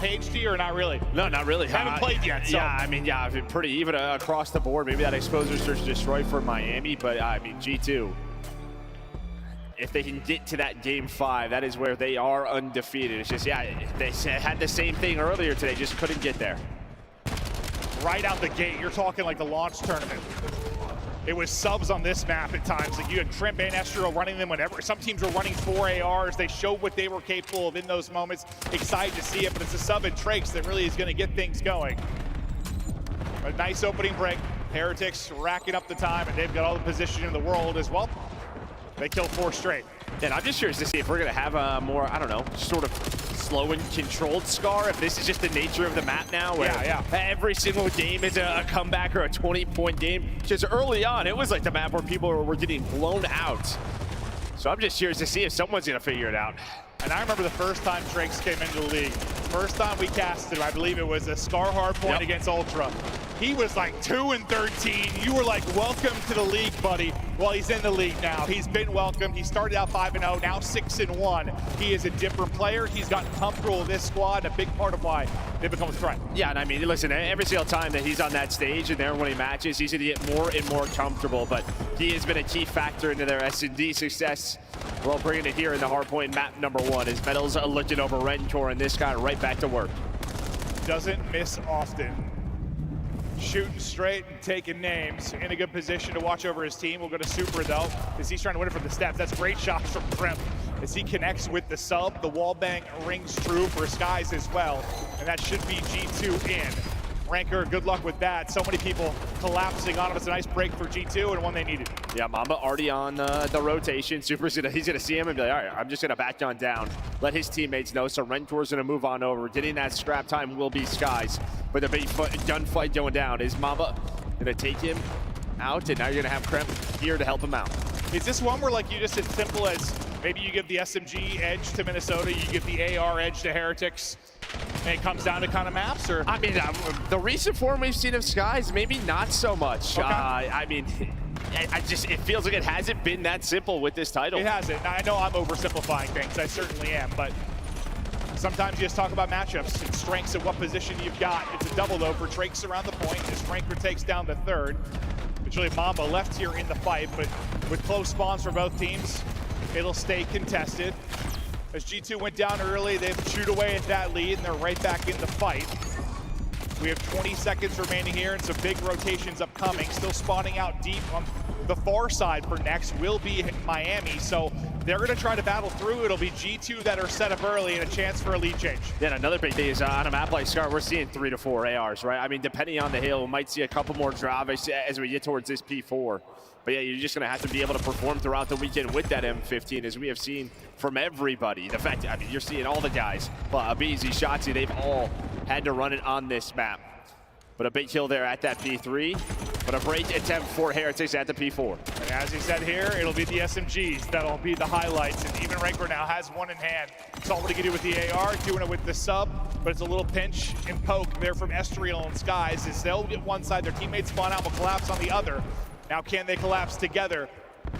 page to you or not really? No, not really. Haven't played yet, so. Yeah, I mean, yeah, been pretty even across the board. Maybe that exposure search destroyed for Miami, but I mean, G2, if they can get to that game 5, that is where they are undefeated. It's just, yeah, they had the same thing earlier today, just couldn't get there. Right out the gate, you're talking like the launch tournament. It was subs on this map at times. Like you had Trimp and Estro running them whenever. Some teams were running 4 ARs. They showed what they were capable of in those moments. Excited to see it, but it's a sub in Trakes that really is going to get things going. A nice opening break. Heretics racking up the time, and they've got all the position in the world as well. They kill 4 straight. And I'm just curious to see if we're going to have a more, I don't know, sort of slow and controlled Scar, if this is just the nature of the map now, where every single game is a comeback or a 20-point game. Because early on, it was like the map where people were getting blown out. So I'm just curious to see if someone's going to figure it out. And I remember the first time Drakes came into the league. First time we casted him, I believe it was a Scar Hardpoint against Ultra. He was like 2-13. You were like, welcome to the league, buddy. Well, he's in the league now. He's been welcomed. He started out 5-0, now 6-1. He is a different player. He's gotten comfortable with this squad, a big part of why they become a threat. Yeah, and I mean, listen, every single time that he's on that stage and there winning matches, he's going to get more and more comfortable, but he has been a key factor into their S&D success. Well, bringing it here in the Hardpoint map number 1 as Metals looking over Rentor, and this guy right back to work. Doesn't miss often. Shooting straight and taking names. In a good position to watch over his team. We'll go to Super though, as he's trying to win it from the steps. That's great shots from Trimp. As he connects with the sub, the wall bang rings true for Skies as well. And that should be G2 in. Ranker, good luck with that. So many people collapsing on him. It's a nice break for G2 and one they needed. Yeah, Mamba already on the rotation. Super's he's gonna see him and be like, all right, I'm just gonna back on down. Let his teammates know. So Rentor's gonna move on over. Getting that scrap time will be Skies. With a big gunfight going down. Is Mamba gonna take him out? And now you're gonna have Kremp here to help him out. Is this one where like you just as simple as maybe you give the SMG edge to Minnesota, you give the AR edge to Heretics, and it comes down to kind of maps? Or I mean, the recent form we've seen of Skies, maybe not so much. Okay. I mean, it feels like it hasn't been that simple with this title. It hasn't. I know I'm oversimplifying things. I certainly am, but sometimes you just talk about matchups and strengths of what position you've got. It's a double though for Trakes around the point as Ranker takes down the third. It's really Mamba left here in the fight, but with close spawns for both teams, it'll stay contested. As G2 went down early, they've chewed away at that lead, and they're right back in the fight. We have 20 seconds remaining here, and some big rotations upcoming. Still spawning out deep on the far side for next will be Miami, so they're going to try to battle through. It'll be G2 that are set up early and a chance for a lead change. Yeah, another big thing is on a map like Scar, we're seeing 3 to 4 ARs, right? I mean, depending on the hill, we might see a couple more drop as we get towards this P4. But yeah, you're just going to have to be able to perform throughout the weekend with that M15, as we have seen from everybody. The fact, I mean, you're seeing all the guys, Abizi, Shotzi, they've all had to run it on this map. But a big kill there at that P3, but a break attempt for Heretics at the P4. And as he said here, it'll be the SMGs that'll be the highlights, and even Ranker now has one in hand. Saw what he can do with the AR, doing it with the sub, but it's a little pinch and poke there from Estriel and Skies, as they'll get one side, their teammates spawn out, will collapse on the other. Now can they collapse together?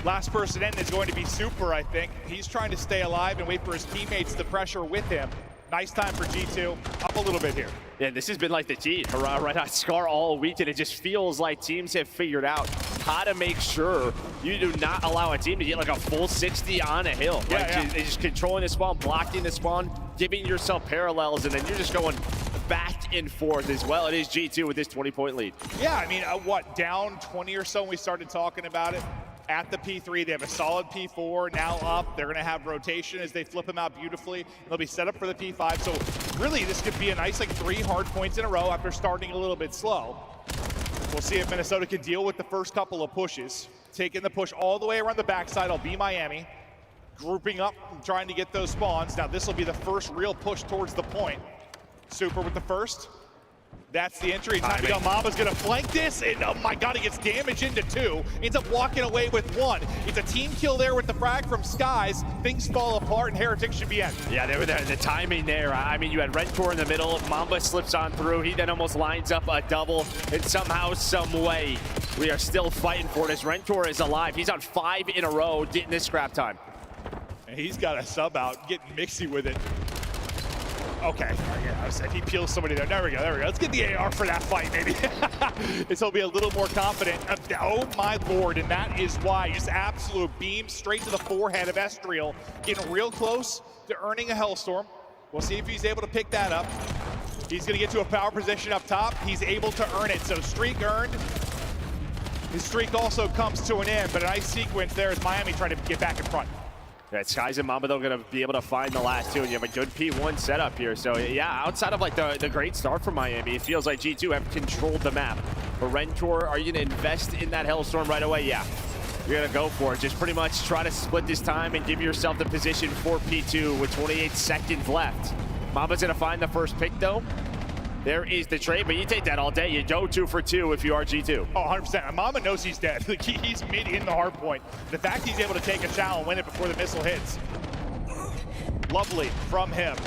Last person in is going to be Super, I think. He's trying to stay alive and wait for his teammates to pressure with him. Nice time for G2, up a little bit here. Yeah, this has been like the key right on Scar all week, and it just feels like teams have figured out how to make sure you do not allow a team to get like a full 60 on a hill. Just controlling the spawn, blocking the spawn, giving yourself parallels, and then you're just going back and forth as well. It is G2 with this 20-point lead. Yeah, I mean, down 20 or so when we started talking about it. At the P3, they have a solid P4, now up. They're gonna have rotation as they flip them out beautifully. They'll be set up for the P5, so really this could be a nice like 3 hard points in a row after starting a little bit slow. We'll see if Minnesota can deal with the first couple of pushes. Taking the push all the way around the backside, will be Miami. Grouping up, trying to get those spawns. Now this will be the first real push towards the point. Super with the first. That's the entry. Time to go. Mamba's gonna flank this, and oh my god, he gets damage into 2. Ends up walking away with 1. It's a team kill there with the frag from Skies. Things fall apart, and Heretics should be in. Yeah, they were there. The timing there. I mean, you had Rentor in the middle. Mamba slips on through. He then almost lines up a double, and somehow, some way, we are still fighting for it as Rentor is alive. He's on 5 in a row, getting this scrap time. And he's got a sub out, getting mixy with it. Okay, yeah, I said he peels somebody there. There we go, there we go. Let's get the AR for that fight, maybe. This will be a little more confident. Oh my lord, and that is why. Just absolute beam straight to the forehead of Estriel, getting real close to earning a Hellstorm. We'll see if he's able to pick that up. He's gonna get to a power position up top. He's able to earn it, so streak earned. His streak also comes to an end, but a nice sequence there as Miami trying to get back in front. Yeah, Skies and Mamba, they're going to be able to find the last two, and you have a good P1 setup here. So, yeah, outside of, like, the great start from Miami, it feels like G2 have controlled the map. But Rentor, are you going to invest in that Hellstorm right away? Yeah, you're going to go for it. Just pretty much try to split this time and give yourself the position for P2 with 28 seconds left. Mamba's going to find the first pick, though. There is the trade, but you take that all day. You go 2 for 2 if you are G2. Oh, 100%. Mama knows he's dead. Like, he's mid in the hard point. The fact he's able to take a chow and win it before the missile hits. Lovely from him.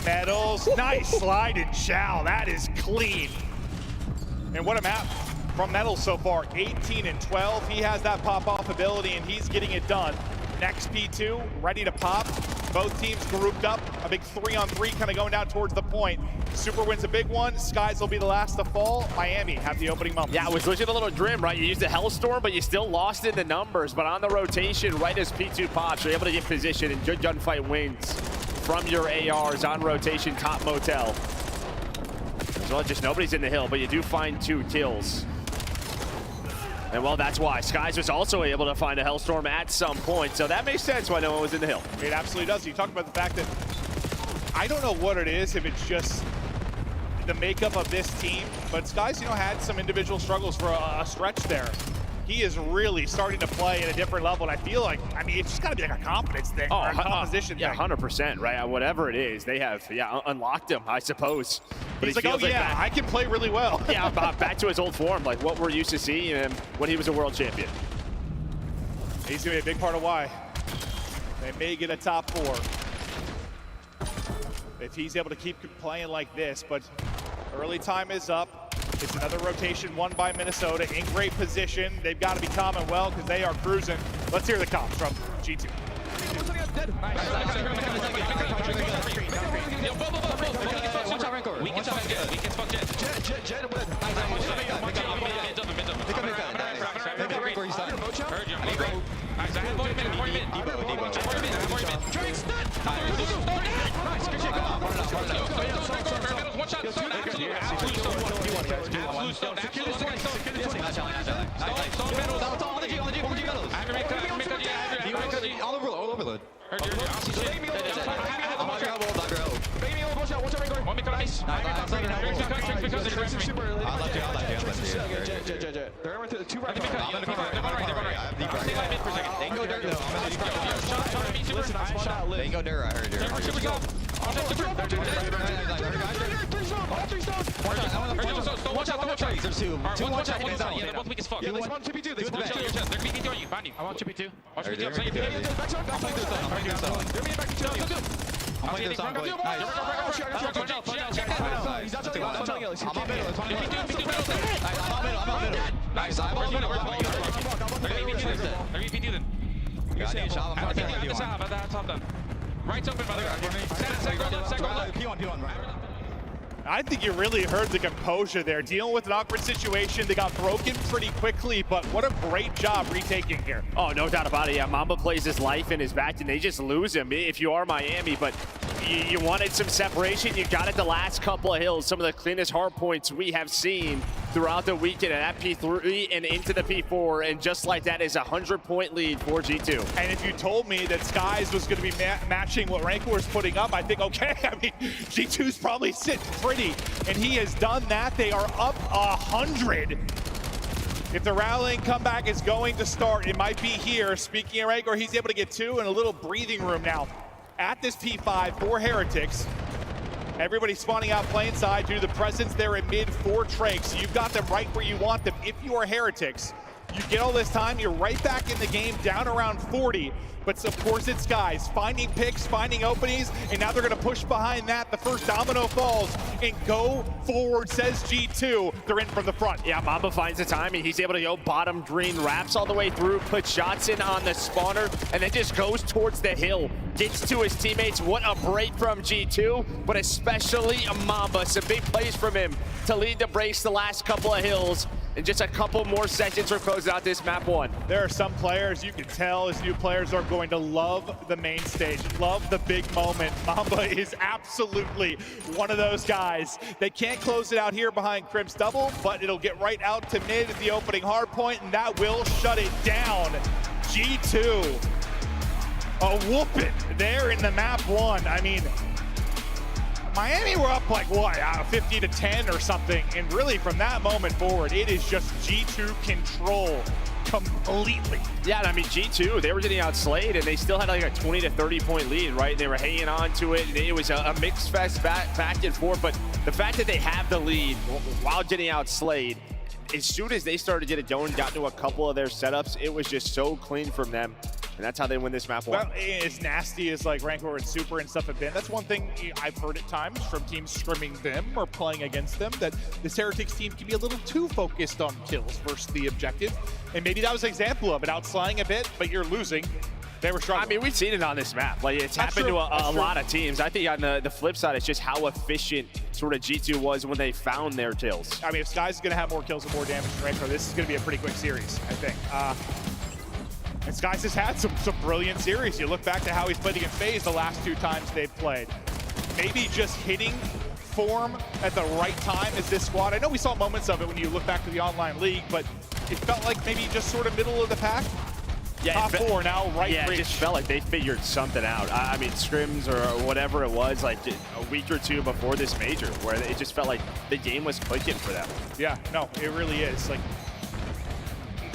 Metals, nice slide and chow. That is clean. And what a map from Metals so far. 18 and 12. He has that pop-off ability, and he's getting it done. Next P2, ready to pop. Both teams grouped up. A big 3-on-3 kind of going down towards the point. Super wins a big one. Skies will be the last to fall. Miami have the opening moment. Yeah, it was legit a little grim, right? You used the Hellstorm, but you still lost in the numbers. But on the rotation, right as P2 pops, you're able to get position, and good gunfight wins from your ARs on rotation, top motel. As well, just nobody's in the hill, but you do find 2 kills. And well, that's why Skies was also able to find a Hellstorm at some point. So that makes sense why no one was in the hill. It absolutely does. You talk about the fact that I don't know what it is, if it's just the makeup of this team, but Skies, had some individual struggles for a stretch there. He is really starting to play at a different level, and I feel like, it's just got to be like a confidence thing, or a composition thing. Yeah, 100%, right? Whatever it is, they have, unlocked him, I suppose. But he's like, oh yeah, I can play really well. Yeah, back to his old form, like what we're used to seeing him when he was a world champion. He's going to be a big part of why they may get a top 4. If he's able to keep playing like this, but early time is up. It's another rotation won by Minnesota in great position. They've got to be calm and well because they are cruising. Let's hear the comms from G2. I think you really heard the composure there. Dealing with an awkward situation, they got broken pretty quickly, but what a great job retaking here. Oh, no doubt about it. Yeah, Mamba plays his life in his back, and they just lose him if you are Miami. But you wanted some separation. You got it the last couple of hills. Some of the cleanest hard points we have seen throughout the weekend at P3 and into the P4. And just like that is a 100-point lead for G2. And if you told me that Skies was going to be matching what Rancor is putting up, I think, okay, G2's probably sitting pretty. And he has done that. They are up 100. If the rallying comeback is going to start, it might be here. Speaking of Rancor, he's able to get 2 and a little breathing room now at this P5 for Heretics. Everybody spawning out play inside due to the presence there in mid for Drake. So you've got them right where you want them if you are Heretics. You get all this time, you're right back in the game, down around 40. But of course it's guys finding picks, finding openings, and now they're gonna push behind that. The first domino falls, and go forward, says G2. They're in from the front. Yeah, Mamba finds the time, and he's able to go bottom green, wraps all the way through, puts shots in on the spawner, and then just goes towards the hill. Gets to his teammates. What a break from G2, but especially Mamba. Some big plays from him to lead the breaks the last couple of hills. And just a couple more seconds for closing out this map 1. There are some players you can tell as new players are going to love the main stage, love the big moment. Mamba is absolutely one of those guys. They can't close it out here behind Crim's double, but it'll get right out to mid at the opening hard point, and that will shut it down. G2, a whooping there in the map 1. I mean, Miami were up like, what, 50 to 10 or something, and really from that moment forward, it is just G2 control completely. Yeah, and I mean, G2, they were getting outslayed, and they still had like a 20 to 30 point lead, right? They were hanging on to it, and it was a mixed fest back and forth, but the fact that they have the lead while getting outslayed, as soon as they started to get it going, got into a couple of their setups, it was just so clean from them. And that's how they win this map 1. Well, as nasty as like Rancor and Super and stuff have been, that's one thing I've heard at times from teams scrimming them or playing against them, that this Heretics team can be a little too focused on kills versus the objective. And maybe that was an example of it, outslaying a bit, but you're losing. They were struggling. I mean, we've seen it on this map. Like, it's happened to a lot of teams. I think on the flip side, it's just how efficient sort of G2 was when they found their kills. I mean, if Sky's going to have more kills and more damage than Rancor, this is going to be a pretty quick series, I think. And Skies has had some brilliant series. You look back to how he's played against FaZe the last 2 times they've played. Maybe just hitting form at the right time as this squad. I know we saw moments of it when you look back to the online league, but it felt like maybe just sort of middle of the pack. Yeah, top 4 now, right Yeah, reach. it just felt like they figured something out. I mean, scrims or whatever it was, like a week or 2 before this major, where it just felt like the game was clicking for them. Yeah, no, it really is. Like,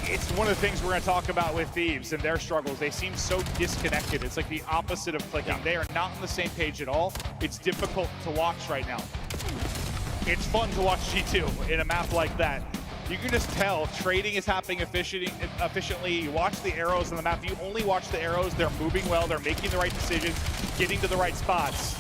it's one of the things we're going to talk about with Thieves and their struggles. They seem so disconnected. It's like the opposite of clicking. Yeah. They are not on the same page at all. It's difficult to watch right now. It's fun to watch G2 in a map like that. You can just tell trading is happening efficiently. You watch the arrows on the map. You only watch the arrows. They're moving well. They're making the right decisions, getting to the right spots.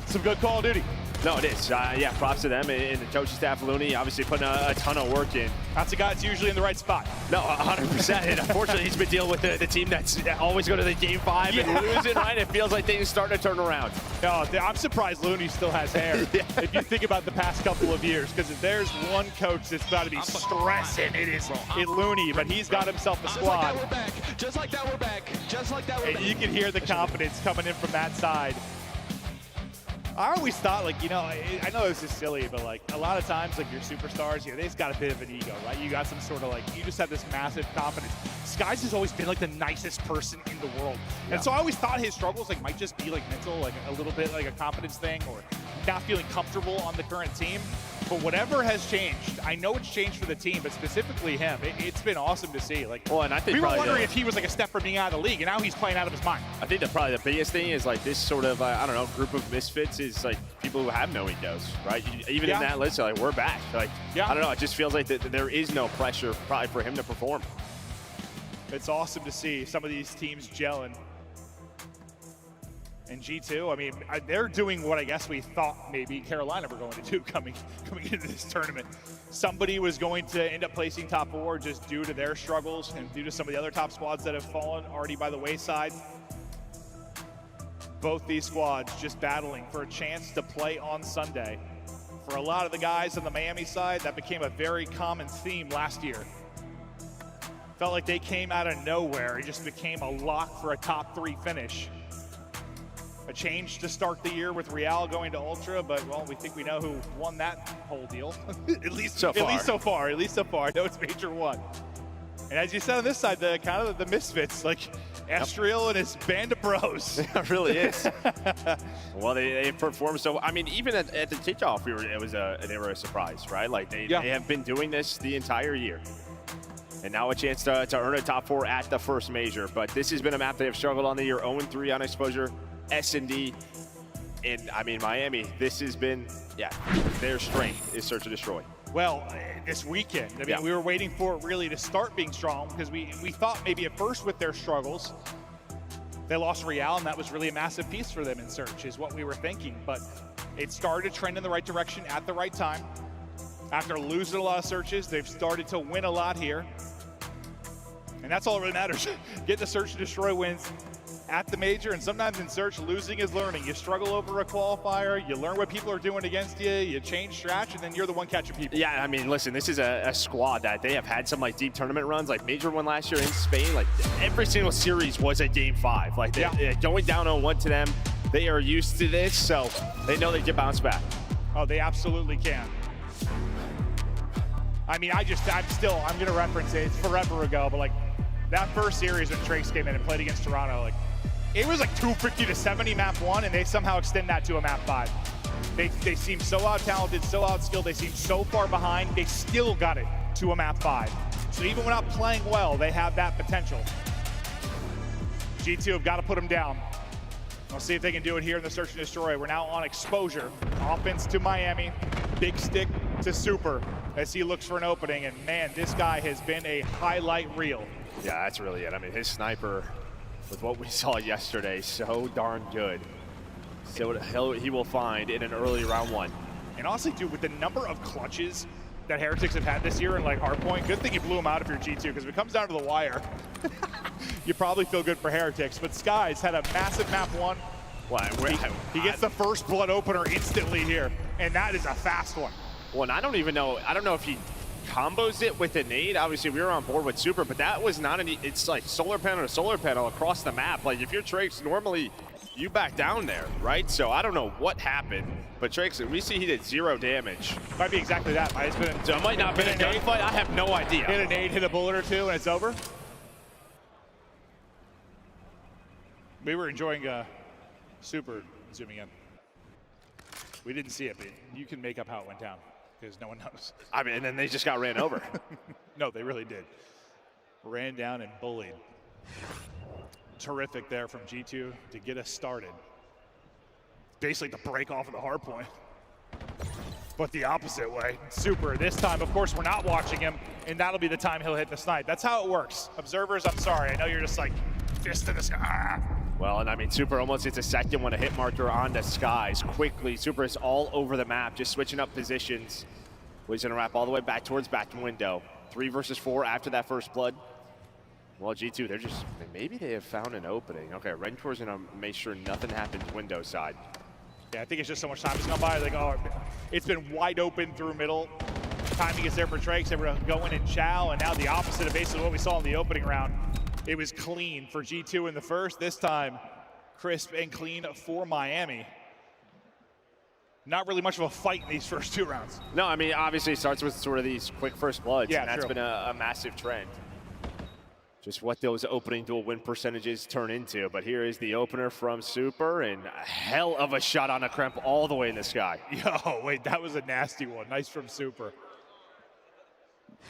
Some good Call of Duty. No, it is. Yeah, props to them and the coaching staff. Looney obviously putting a ton of work in. That's a guy that's usually in the right spot. No, 100%. And unfortunately, he's been dealing with the team that's always go to the game 5 and losing, right? It feels like things starting to turn around. No, I'm surprised Looney still has hair. Yeah. If you think about the past couple of years, because if there's one coach that's got to be stressing, it's Looney, but he's got himself a squad. Just like that, we're back. Just like that, we're back. And you can hear the confidence coming in from that side. I always thought, like, you know, I know this is silly, but like a lot of times, like your superstars, you know, they've got a bit of an ego, right? You got some sort of like, you just have this massive confidence. Skies has always been like the nicest person in the world. Yeah. And so I always thought his struggles like might just be like mental, like a little bit like a confidence thing or not feeling comfortable on the current team. But whatever has changed, I know it's changed for the team, but specifically him, it's been awesome to see. Like, well, and I think we were wondering if he was like a step from being out of the league, and now he's playing out of his mind. I think that probably the biggest thing is like this sort of, I don't know, group of misfits is like people who have no egos, right? Even in that list, like we're back. Like, I don't know, it just feels like that there is no pressure probably for him to perform. It's awesome to see some of these teams gelling. And G2, I mean, they're doing what I guess we thought maybe Carolina were going to do coming into this tournament. Somebody was going to end up placing top 4 just due to their struggles and due to some of the other top squads that have fallen already by the wayside. Both these squads just battling for a chance to play on Sunday. For a lot of the guys on the Miami side, that became a very common theme last year. Felt like they came out of nowhere. It just became a lock for a top 3 finish. A change to start the year with Real going to Ultra, but well, we think we know who won that whole deal. at least so far. I know it's Major 1. And as you said on this side, the kind of the misfits, like Estriel and his band of bros. It really is. Well, they performed so. I mean, even at the kickoff, they were a surprise, right? Like they have been doing this the entire year. And now a chance to earn a top 4 at the first major. But this has been a map they have struggled on the year, 0-3 on exposure. S&D, and I mean Miami, this has been, their strength is search and destroy. Well, this weekend. I mean, we were waiting for it really to start being strong because we thought maybe at first with their struggles, they lost Real, and that was really a massive piece for them in Search, is what we were thinking. But it started to trend in the right direction at the right time. After losing a lot of Searches, they've started to win a lot here. And that's all that really matters. Get the Search and Destroy wins at the major, and sometimes in Search, losing is learning. You struggle over a qualifier, you learn what people are doing against you, you change strat, and then you're the one catching people. Yeah, I mean, listen, this is a squad that they have had some like deep tournament runs, like major one last year in Spain. Like every single series was a game 5. Like going down 0-1 to them, they are used to this, so they know they can bounce back. Oh, they absolutely can. I mean, I'm gonna reference it, it's forever ago, but like that first series when Trace came in and played against Toronto, like it was like 250 to 70 map 1, and they somehow extend that to a map 5. They seem so out-talented, so out-skilled, they seem so far behind, they still got it to a map 5. So even without playing well, they have that potential. G2 have got to put them down. We'll see if they can do it here in the Search and Destroy. We're now on exposure. Offense to Miami, big stick to Super as he looks for an opening, and man, this guy has been a highlight reel. Yeah, that's really it. I mean, his sniper, with what we saw yesterday, so darn good. So he will find in an early round 1. And honestly, dude, with the number of clutches that Heretics have had this year in like Hardpoint, good thing you blew him out if you're G2, because if it comes down to the wire, you probably feel good for Heretics. But Skies had a massive map 1. He gets the first blood opener instantly here, and that is a fast one. Well, and I don't know if he combos it with a nade. Obviously, we were on board with Super, but that was not it's like solar panel to solar panel across the map. Like, if you're Trace, normally you back down there, right? So I don't know what happened, but Trace, we see he did 0 damage. Might be exactly that. So it might not have been a gunfight. I have no idea. Hit a nade, hit a bullet or two, and it's over. We were enjoying Super zooming in. We didn't see it, but you can make up how it went down, because no one knows. I mean, and then they just got ran over. No, they really did. Ran down and bullied. Terrific there from G2 to get us started. Basically the break off of the hard point, but the opposite way. Super, this time, of course, we're not watching him, and that'll be the time he'll hit the snipe. That's how it works. Observers, I'm sorry. I know you're just like, fist to the sky. Well, and I mean, Super almost hits a second one, a hit marker on the Skies quickly. Super is all over the map, just switching up positions. Well, he's gonna wrap all the way back towards back window. 3 versus 4 after that first blood. Well, G2, maybe they have found an opening. Okay, Rentor's gonna make sure nothing happens window side. Yeah, I think it's just so much time has gone by. Like, oh, it's been wide open through middle. Timing is there for Trace. They were going in Chow, and now the opposite of basically what we saw in the opening round. It was clean for G2 in the first. This time, crisp and clean for Miami. Not really much of a fight in these first 2 rounds. No, I mean, obviously it starts with sort of these quick first bloods, yeah, and that's been a massive trend. Just what those opening duel win percentages turn into. But here is the opener from Super, and a hell of a shot on a crimp all the way in the sky. Yo, wait, that was a nasty one. Nice from Super.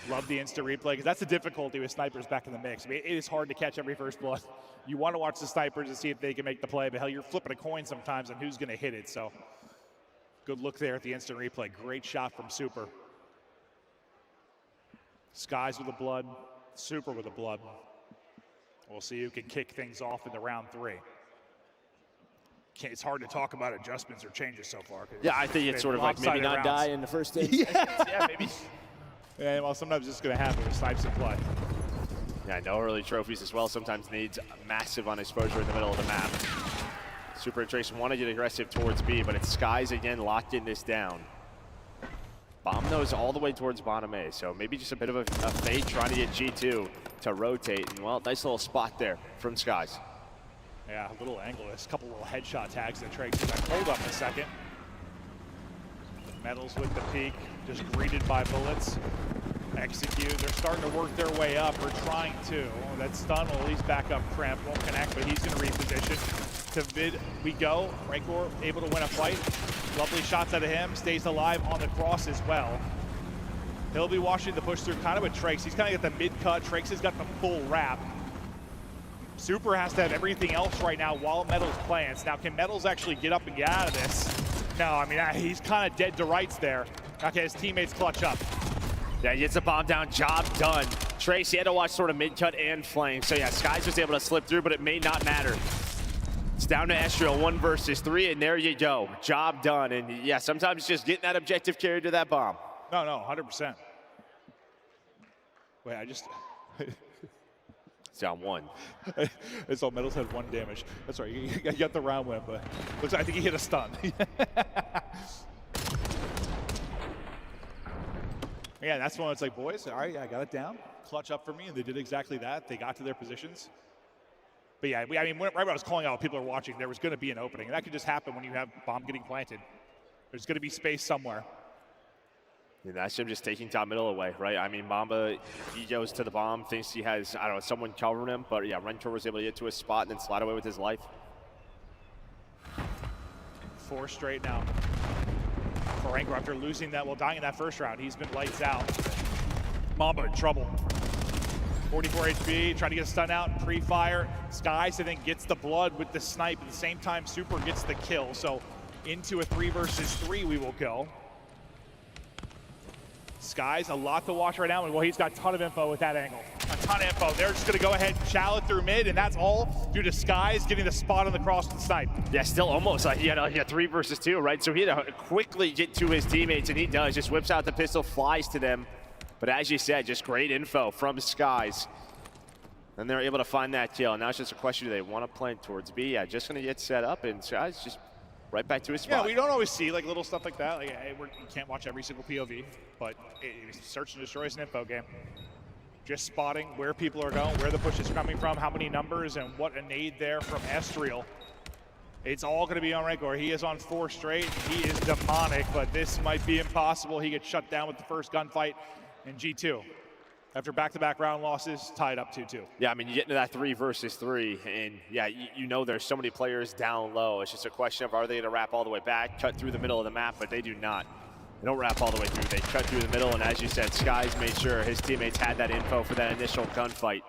Love the instant replay, because that's the difficulty with snipers back in the mix. I mean, it is hard to catch every first blood. You want to watch the snipers and see if they can make the play, but hell, you're flipping a coin sometimes on who's going to hit it. So good look there at the instant replay. Great shot from Super. Skies with the blood, Super with the blood. We'll see who can kick things off in the round 3. It's hard to talk about adjustments or changes so far. Yeah, I think it's sort of like maybe not rounds. Die in the first 10 seconds. Yeah, maybe. Yeah, well, sometimes it's going to happen with snipes in play. Yeah, no early trophies as well. Sometimes needs massive on exposure in the middle of the map. Super and Trace want to get aggressive towards B, but it's Skies again locking this down. Bomb those all the way towards bottom A, so maybe just a bit of a fade trying to get G2 to rotate. And well, nice little spot there from Skies. Yeah, a little angle. There's a couple little headshot tags that Trace is like, hold up a second. Metals with the peak, just greeted by bullets. Execute, they're starting to work their way up, or trying to. That stun will at least back up Cramp, won't connect, but he's gonna reposition. To mid we go, Rancor able to win a fight. Lovely shots out of him, stays alive on the cross as well. He'll be watching the push through kind of with Trace. He's kind of got the mid cut, Trace has got the full wrap. Super has to have everything else right now while Metals plants. Now, can Metals actually get up and get out of this? No, I mean, he's kind of dead to rights there. Okay, his teammates clutch up. Yeah, he gets the bomb down, job done. Trace, he had to watch sort of mid-cut and flank. So yeah, Skies was able to slip through, but it may not matter. It's down to Estriel, 1 versus 3, and there you go. Job done. And yeah, sometimes it's just getting that objective carried to that bomb. No, 100%. Wait, I just... It's down 1. It's all Metals had 1 damage. That's right, you got the round win, but looks like I think he hit a stun. Yeah, that's when it's like, boys, all right, I got it down. Clutch up for me, and they did exactly that. They got to their positions. But yeah, I mean, right when I was calling out, people are watching, there was going to be an opening. And that could just happen when you have bomb getting planted. There's going to be space somewhere. Yeah, that's him just taking top middle away, right? I mean, Mamba, he goes to the bomb, thinks he has, I don't know, someone covering him. But yeah, Rentor was able to get to his spot and then slide away with his life. 4 straight now for Rancor after losing that, well, dying in that first round. He's been lights out. Mamba in trouble. 44 HP, trying to get a stun out, pre-fire. Skies, I think, gets the blood with the snipe. At the same time, Super gets the kill. So into a 3 versus 3 we will go. Skies, a lot to watch right now. Well, he's got a ton of info with that angle. A ton of info. They're just going to go ahead and chow it through mid, and that's all due to Skies getting the spot on the cross with the snipe. Yeah, still almost like he had a 3 versus 2, right? So he had to quickly get to his teammates, and he does. Just whips out the pistol, flies to them. But as you said, just great info from Skies. And they're able to find that kill. Now it's just a question, do they want to plant towards B? Yeah, just going to get set up, and Skies just right back to his spot. Yeah, we don't always see like little stuff like that. Like, you can't watch every single POV, but search and destroy is an info game. Just spotting where people are going, where the push is coming from, how many numbers, and what a nade there from Estriel. It's all going to be on Rancor. He is on 4 straight. He is demonic, but this might be impossible. He gets shut down with the first gunfight in G2. After back-to-back round losses, tied up 2-2. Yeah, I mean, you get into that 3 versus 3, and yeah, you know there's so many players down low. It's just a question of, are they going to wrap all the way back, cut through the middle of the map, but they do not. They don't wrap all the way through. They cut through the middle, and as you said, Skies made sure his teammates had that info for that initial gunfight.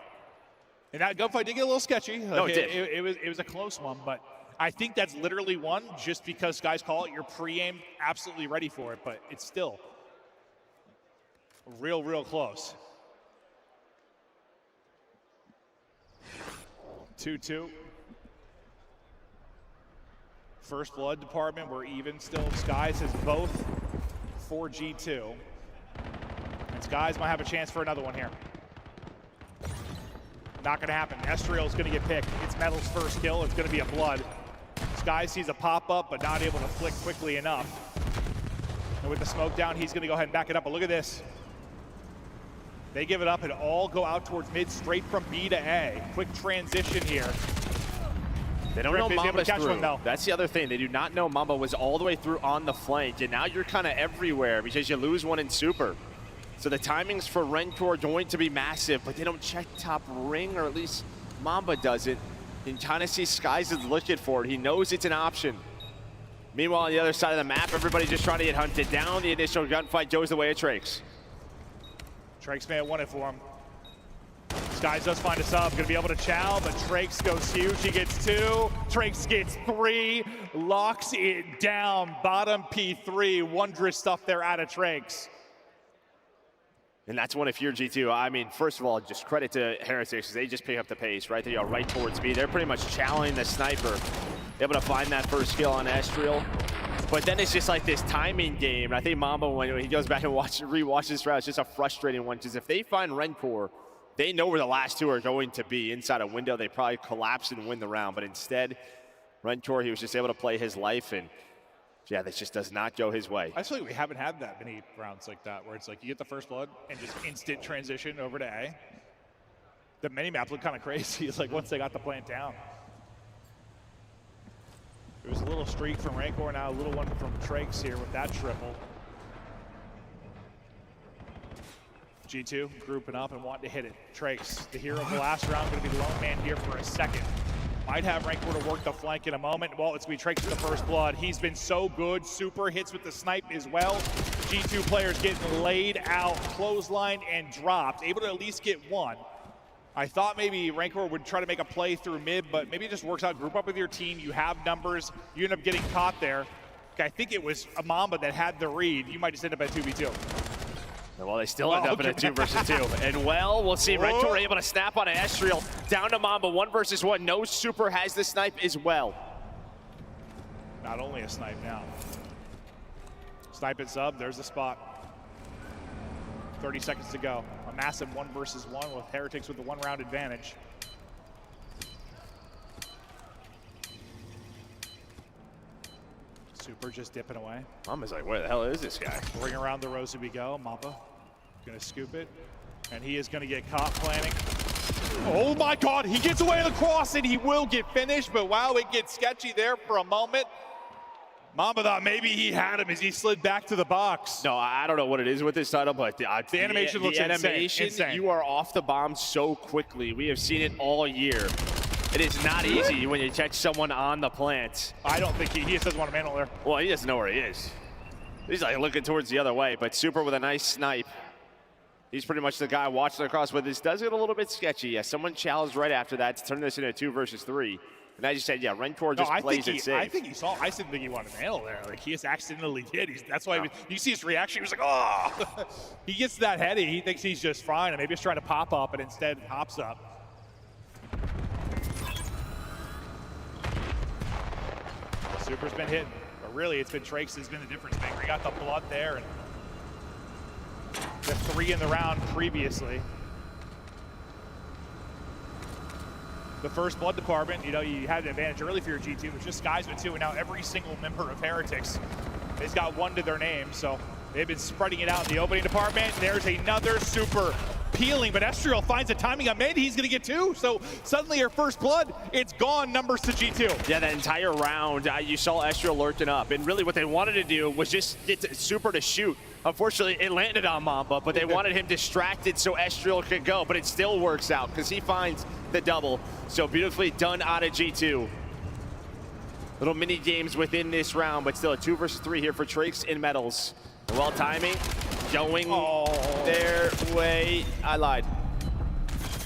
And that gunfight did get a little sketchy. No, it did. It was a close one, but I think that's literally won just because Skies call it. You're pre-aimed, absolutely ready for it, but it's still real close. 2-2. First blood department, we're even still. Skies has both for G2. And Skies might have a chance for another one here. Not gonna happen. Estriel's gonna get picked. It's Metal's first kill. It's gonna be a blood. Skies sees a pop-up, but not able to flick quickly enough. And with the smoke down, he's gonna go ahead and back it up, but look at this. They give it up and all go out towards mid, straight from B to A. Quick transition here. They don't know Mamba's through. That's the other thing. They do not know Mamba was all the way through on the flank, and now you're kind of everywhere because you lose one in Super. So the timings for Rentor are going to be massive, but they don't check top ring, or at least Mamba doesn't. You can kind of see Skies is looking for it. He knows it's an option. Meanwhile, on the other side of the map, everybody's just trying to get hunted down. The initial gunfight goes the way of Trakes. Trakes may have won it for him. Skies does find a sub, gonna be able to chow, but Trakes goes huge. He gets 2, Trakes gets 3, locks it down. Bottom P3, wondrous stuff there out of Trakes. And that's one if you're G2. I mean, first of all, just credit to Heretics. They just pick up the pace, right? They go right towards B. They're pretty much challenging the sniper. Able to find that first kill on Estriel. But then it's just like this timing game. And I think Mamba, when he goes back and rewatches this round, it's just a frustrating one. Because if they find Rentor, they know where the last 2 are going to be. Inside a window, they probably collapse and win the round. But instead, Rentor, he was just able to play his life. And yeah, this just does not go his way. I feel like we haven't had that many rounds like that, where it's like you get the first blood and just instant transition over to A. The minimap looked kind of crazy. It's like once they got the plant down. There was a little streak from Rancor, now a little one from Trakes here with that triple. G2 grouping up and wanting to hit it. Trakes, the hero of the last round, going to be the lone man here for a second. Might have Rancor to work the flank in a moment. Well, it's going to be Trakes with the first blood. He's been so good. Super hits with the snipe as well. G2 players getting laid out, clothesline and dropped. Able to at least get 1. I thought maybe Rancor would try to make a play through mid, but maybe it just works out. Group up with your team. You have numbers. You end up getting caught there. I think it was a Mamba that had the read. You might just end up at 2v2. Well, they still end up in a 2 versus 2. And well, we'll see. Red Tour able to snap on an Estriel. Down to Mamba, 1 versus 1. No Super has the snipe as well. Not only a snipe now. Snipe and sub, there's the spot. 30 seconds to go. A massive 1 versus 1 with Heretics with the 1-round advantage. Super just dipping away. Mamba's like, where the hell is this guy? Ring around the rosy we go. Mamba gonna scoop it. And he is gonna get caught planning. Oh my God, he gets away with the cross and he will get finished, but wow, it gets sketchy there for a moment. Mamba thought maybe he had him as he slid back to the box. No, I don't know what it is with this title, but the animation looks insane. You are off the bomb so quickly. We have seen it all year. It is not easy when you catch someone on the plant. I don't think he just doesn't want to mantle there. Well, he doesn't know where he is. He's like looking towards the other way, but Super with a nice snipe. He's pretty much the guy watching across, but this does get a little bit sketchy. Yeah, someone challenged right after that to turn this into a 2 versus 3. And as you said, yeah, Rentor just plays it safe. I think he saw. I didn't think he wanted to mantle there. Like he just accidentally did. That's why you see his reaction. He was like, oh. He gets that heady. He thinks he's just fine, and maybe he's trying to pop up, and instead hops up. Super's been hit, but really it's been Trakes has been the difference maker. He got the blood there, and the 3 in the round previously. The first blood department, you know, you had an advantage early for your G2. It was just Skies with 2, and now every single member of Heretics has got 1 to their name. So they've been spreading it out in the opening department. There's another Super peeling, but Estriel finds a timing on mid. He's going to get 2. So suddenly her first blood, it's gone, numbers to G2. Yeah, that entire round, you saw Estriel lurking up. And really what they wanted to do was just get Super to shoot. Unfortunately, it landed on Mamba, but they wanted him distracted so Estriel could go. But it still works out because he finds the double. So beautifully done out of G2. Little mini games within this round, but still a 2 versus 3 here for Trakes in medals. Well timing, going their way. I lied.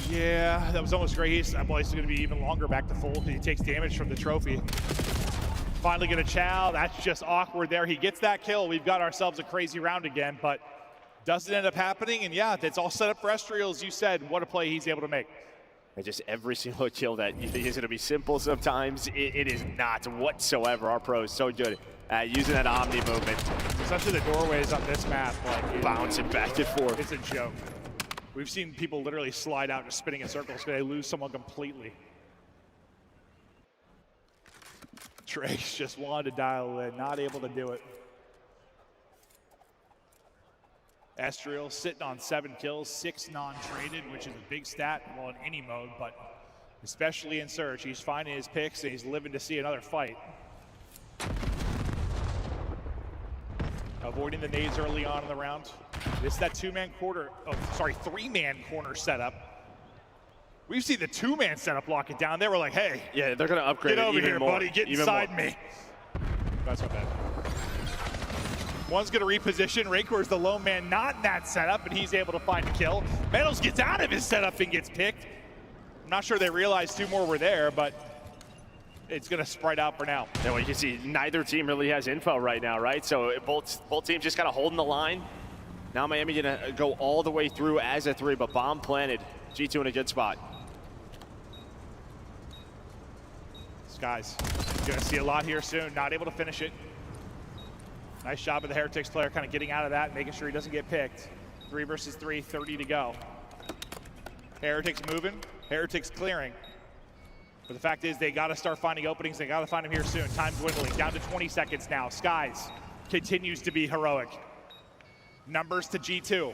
Yeah, that was almost great. Well, he's going to be even longer back to full because he takes damage from the trophy. Finally get a chow. That's just awkward there. He gets that kill. We've got ourselves a crazy round again, but doesn't end up happening. And yeah, it's all set up for Estriel, as you said. What a play he's able to make. And just every single kill that you think is going to be simple sometimes, it is not whatsoever. Our pro is so good at using that Omni movement. Especially the doorways on this map. Like, bouncing back and forth. It's a joke. We've seen people literally slide out just spinning in circles because they lose someone completely. Trakes just wanted to dial in, not able to do it. Estriel sitting on 7 kills, 6 non-traded, which is a big stat, well, in any mode, but especially in Search. He's finding his picks and he's living to see another fight. Avoiding the nades early on in the round. This is that 3-man corner setup. We've seen the 2-man setup lock it down. They were like, hey. Yeah, they're going to upgrade it even more. Get over here, buddy. Get inside me. That's not bad. One's going to reposition. Rakor's the lone man not in that setup, and he's able to find a kill. Metals gets out of his setup and gets picked. I'm not sure they realized 2 more were there, but it's going to spread out for now. Yeah, well, you can see neither team really has info right now, right? So both teams just kind of holding the line. Now Miami going to go all the way through as a 3, but bomb planted. G2 in a good spot. Skies going to see a lot here soon. Not able to finish it. Nice job of the Heretics player kind of getting out of that, making sure he doesn't get picked. 3 versus 3, 30 to go. Heretics moving, Heretics clearing. But the fact is they got to start finding openings. They got to find them here soon. Time dwindling, down to 20 seconds now. Skies continues to be heroic. Numbers to G2.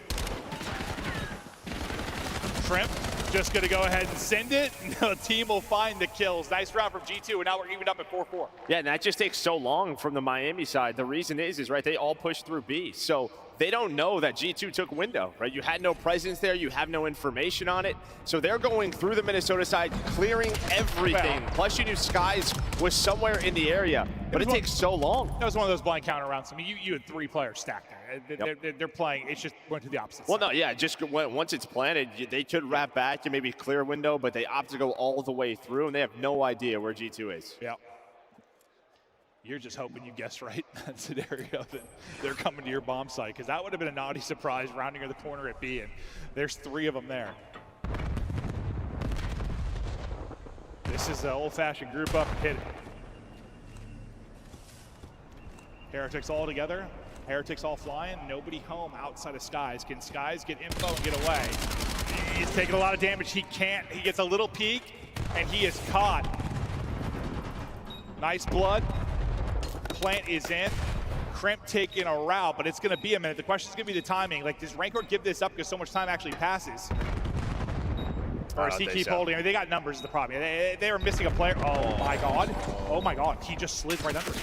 Shrimp just going to go ahead and send it. The team will find the kills. Nice round from G2, and now we're evened up at 4-4. Yeah, and that just takes so long from the Miami side. The reason is right, they all pushed through B. So they don't know that G2 took window, right? You had no presence there. You have no information on it. So they're going through the Minnesota side, clearing everything. Well, plus you knew Skies was somewhere in the area, but it takes so long. That was one of those blind counter rounds. I mean, you had 3 players stacked there. They're playing, it's just went to the opposite side. No, yeah, just once it's planted, they could wrap back and maybe clear a window, but they opt to go all the way through, and they have no idea where G2 is. Yeah. You're just hoping you guess right in that scenario that they're coming to your bomb site, because that would have been a naughty surprise rounding the corner at B, and there's 3 of them there. This is an old-fashioned group up and hit it. Heretics all together. Heretics all flying. Nobody home outside of Skies. Can Skies get info and get away? He's taking a lot of damage. He can't. He gets a little peek, and he is caught. Nice blood. Plant is in. Crimp taking a route, but it's going to be a minute. The question is going to be the timing. Like, does Rancor give this up because so much time actually passes? Or does he keep holding? I mean, they got numbers is the problem. They were missing a player. Oh my God. Oh my God. He just slid right under it.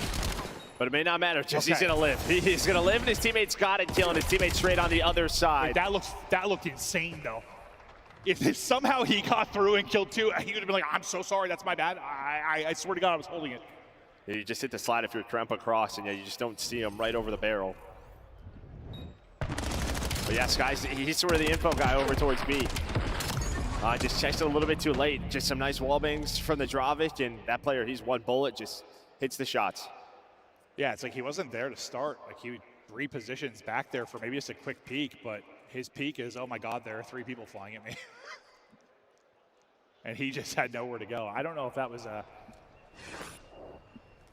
But it may not matter, just he's going to live. He's going to live, and his teammates got it, killing his teammate straight on the other side. That looked insane, though. If somehow he got through and killed 2, he would have been like, I'm so sorry, that's my bad. I swear to God, I was holding it. You just hit the slide if you're Kremp across, and yeah, you just don't see him right over the barrel. But yeah, Skies, he's sort of the info guy over towards B. Just checks it a little bit too late. Just some nice wall bangs from the Dravic, and that player, he's 1 bullet, just hits the shots. Yeah, it's like he wasn't there to start. Like, he repositions back there for maybe just a quick peek, but his peek is, oh my God, there are 3 people flying at me. And he just had nowhere to go. I don't know if that was a...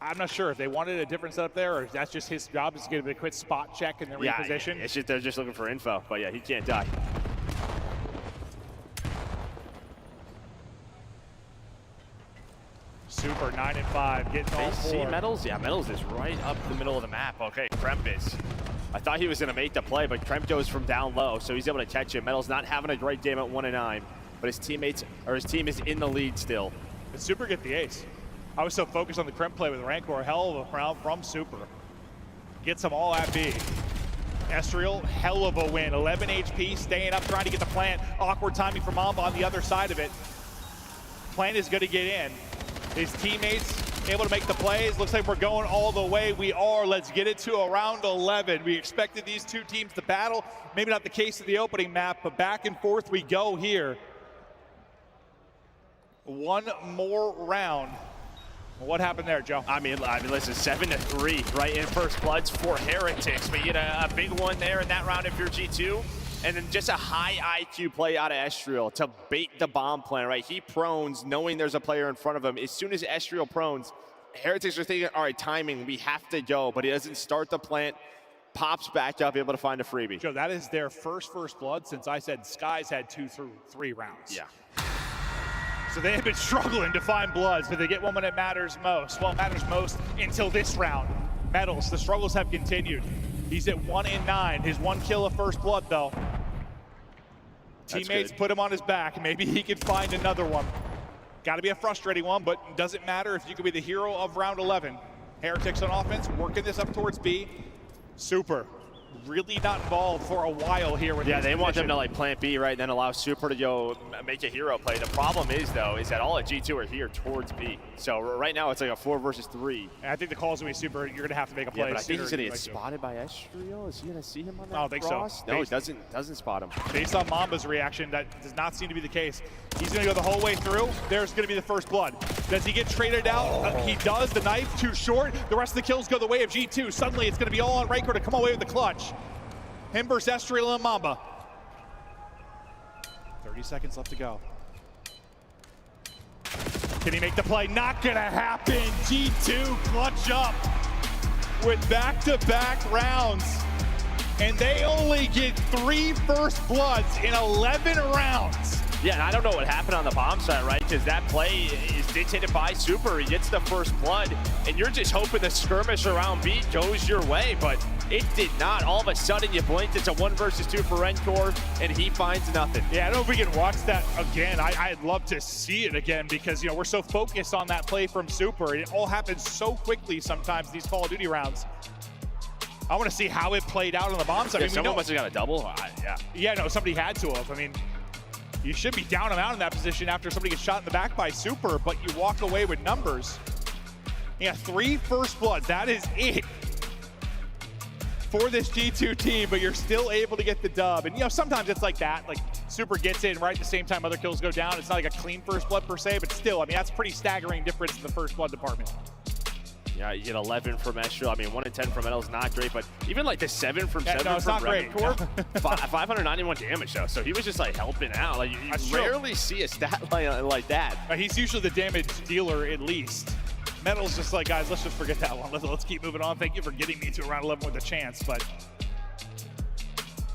I'm not sure if they wanted a different setup there, or if that's just his job is to get a quick spot check and then reposition. Yeah, it's just, they're just looking for info, but yeah, he can't die. Super 9 and 5, getting all 4. See Metals? Yeah, Metals is right up the middle of the map. Okay, Kremp is. I thought he was going to make the play, but Kremp goes from down low, so he's able to catch him. Metals not having a great game at 1 and 9, but his teammates, or his team is in the lead still. Did Super get the ace? I was so focused on the Kremp play with Rancor. Hell of a round from Super. Gets them all at B. Estriel, hell of a win. 11 HP, staying up, trying to get the plant. Awkward timing for Mamba on the other side of it. Plant is going to get in. His teammates able to make the plays. Looks like we're going all the way. We are. Let's get it to around 11. We expected these 2 teams to battle. Maybe not the case of the opening map, but back and forth we go here. 1 more round. What happened there, Joe? I mean, listen, 7-3, right, in first bloods for Heretics, but you get a big one there in that round if you're G2, and then just a high IQ play out of Estriel to bait the bomb plan, right? He prones, knowing there's a player in front of him. As soon as Estriel prones, Heretics are thinking, all right, timing, we have to go, but he doesn't start the plant, pops back up, able to find a freebie. Joe, that is their first blood since I said Skies had 2 through 3 rounds. Yeah. So they have been struggling to find bloods, but they get one when it matters most. Well, it matters most until this round. Metals, the struggles have continued. He's at 1 and 9. His 1 kill of first blood, though. Teammates put him on his back. Maybe he could find another one. Got to be a frustrating one, but it doesn't matter if you could be the hero of round 11. Heretics on offense, working this up towards B. Super. Really not involved for a while here with they want them to like plant B, right, and then allow Super to go make a hero play. The problem is, though, is that all at G2 are here towards B. So right now it's like a 4 versus 3. And I think the call's going to be Super. You're going to have to make a play. Yeah, but I think he's going to get spotted by Estriel. Is he going to see him on that I don't think cross? so. No, he doesn't spot him. Based on Mamba's reaction, that does not seem to be the case. He's going to go the whole way through. There's going to be the first blood. Does he get traded out? He does. The knife too short. The rest of the kills go the way of G2. Suddenly it's going to be all on Rancor to come away with the clutch. Him versus Estriel and Mamba. 30 seconds left to go. Can he make the play? Not gonna happen. G2 clutch up with back-to-back rounds. And they only get 3 first bloods in 11 rounds. Yeah, and I don't know what happened on the bomb site, right? Because that play is dictated by Super. He gets the first blood, and you're just hoping the skirmish around B goes your way, but it did not. All of a sudden, you blinked, it's a 1 versus 2 for Rancor, and he finds nothing. Yeah, I don't know if we can watch that again. I'd love to see it again because, you know, we're so focused on that play from Super. It all happens so quickly sometimes, these Call of Duty rounds. I want to see how it played out on the bomb side. Yeah, someone must have got a double. Yeah, no, somebody had to have. I mean, you should be down and out in that position after somebody gets shot in the back by Super, but you walk away with numbers. Yeah, 3 first bloods. That is it for this G2 team, but you're still able to get the dub. And, you know, sometimes it's like that. Like, Super gets in right at the same time other kills go down. It's not like a clean first blood per se, but still, I mean, that's pretty staggering difference in the first blood department. Yeah, you get 11 from Estro. I mean, 1 in 10 from Metal is not great, but even like the 7 from 7 no, it's from not great. Revencore, 591 damage though. So he was just like helping out. Like you rarely see a stat like that. He's usually the damage dealer at least. Metal's just like, guys, let's just forget that one. Let's keep moving on. Thank you for getting me to round 11 with a chance, but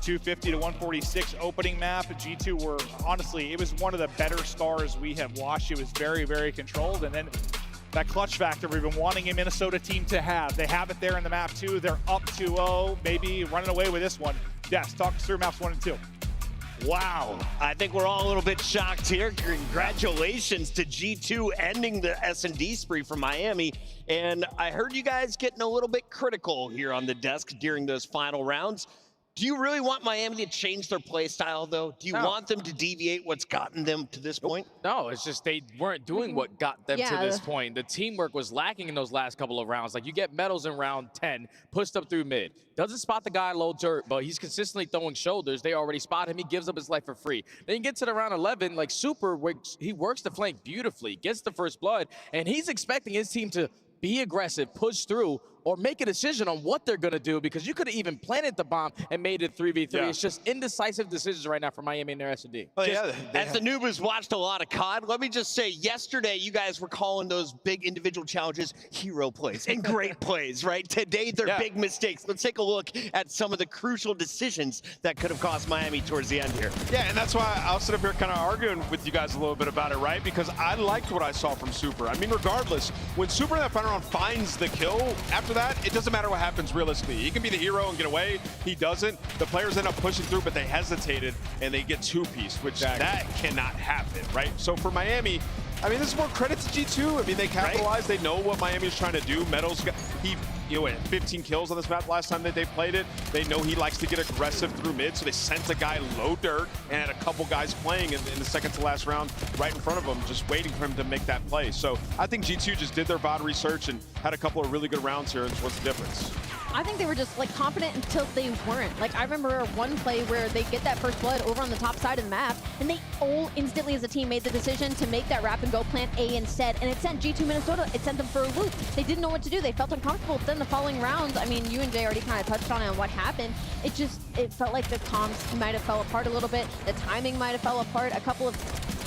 250 to 146 opening map. G2 were, honestly, it was one of the better scars we have watched. It was very, very controlled. And then that clutch factor we've been wanting a Minnesota team to have. They have it there in the map too. They're up 2-0, maybe running away with this one. Des, talk us through maps 1 and 2. Wow, I think we're all a little bit shocked here. Congratulations to G2 ending the S&D spree for Miami. And I heard you guys getting a little bit critical here on the desk during those final rounds. Do you really want Miami to change their play style, though? Do you want them to deviate what's gotten them to this point? No, it's just they weren't doing what got them to this point. The teamwork was lacking in those last couple of rounds. Like, you get Metals in round 10, pushed up through mid. Doesn't spot the guy low dirt, but he's consistently throwing shoulders. They already spot him. He gives up his life for free. Then you get to the round 11, like Super, he works the flank beautifully, gets the first blood, and he's expecting his team to be aggressive, push through, or make a decision on what they're going to do, because you could have even planted the bomb and made it 3v3. Yeah. It's just indecisive decisions right now for Miami and their S&D. Well, as the noob has watched a lot of COD, let me just say, yesterday you guys were calling those big individual challenges hero plays and great plays, right? Today they're big mistakes. Let's take a look at some of the crucial decisions that could have cost Miami towards the end here. Yeah, and that's why I'll sit up here kind of arguing with you guys a little bit about it, right? Because I liked what I saw from Super. I mean, regardless, when Super in that final round finds the kill, after that, it doesn't matter what happens realistically. He can be the hero and get away. He doesn't. The players end up pushing through, but they hesitated, and they get two-piece, which that cannot happen, right? So for Miami, I mean, this is more credit to G2. I mean, they capitalized. They know what Miami's trying to do. Metal's got, had 15 kills on this map last time that they played it. They know he likes to get aggressive through mid, so they sent a guy low dirt and had a couple guys playing in the second to last round right in front of him, just waiting for him to make that play. So I think G2 just did their VOD research and had a couple of really good rounds here, and what's the difference? I think they were just like confident until they weren't. Like, I remember one play where they get that first blood over on the top side of the map, and they all instantly as a team made the decision to make that wrap and go plant A instead, and it sent G2 Minnesota, it sent them for a loop. They didn't know what to do. They felt uncomfortable. But then the following rounds, I mean, you and Jay already kind of touched on it and what happened. It felt like the comms might have fell apart a little bit. The timing might have fell apart. A couple of